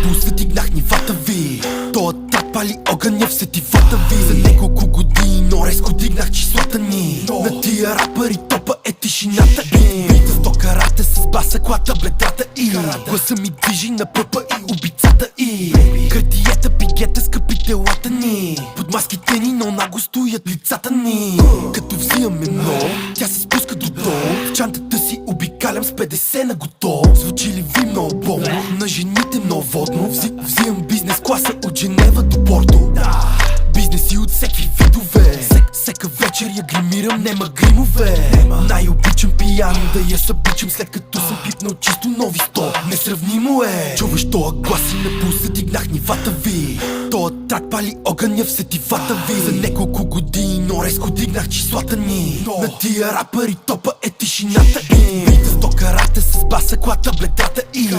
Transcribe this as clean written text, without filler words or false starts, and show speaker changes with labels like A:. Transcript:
A: пулса дигнах нивата ви. Тоя трак пали огъня в сетивата ви. За няколко години, но резко дигнах числата ни. На тия рапъри топа е тишината и бита в то карате с баса, клата, бедрата и гласа ми движи на пъпа и убийцата и картиета, пигета, скъпи телата ни. Под маските ни, но наго стоят лицата ни. Като взимаме много, тя се спуска до долу. В чантата си обикалям с 50 на готово. Звучи ли ви много болно? На жените много водно. Взимам бизнес класа от Женева до Порто. Бизнеси от всеки видове. Всека вечер я гримирам, нема гримове. Най-обичам пияно да я събичам, след като съм пипнал чисто нови 100. Несравнимо е. Чуваш тоя глас и на пулса дигнах нивата ви. Тоя трак пали огъня в сетивата ви. За няколко години, но резко дигнах числата ни. На тия рапъри топа е тишината и бита в то карате с баса, клата, бедрата и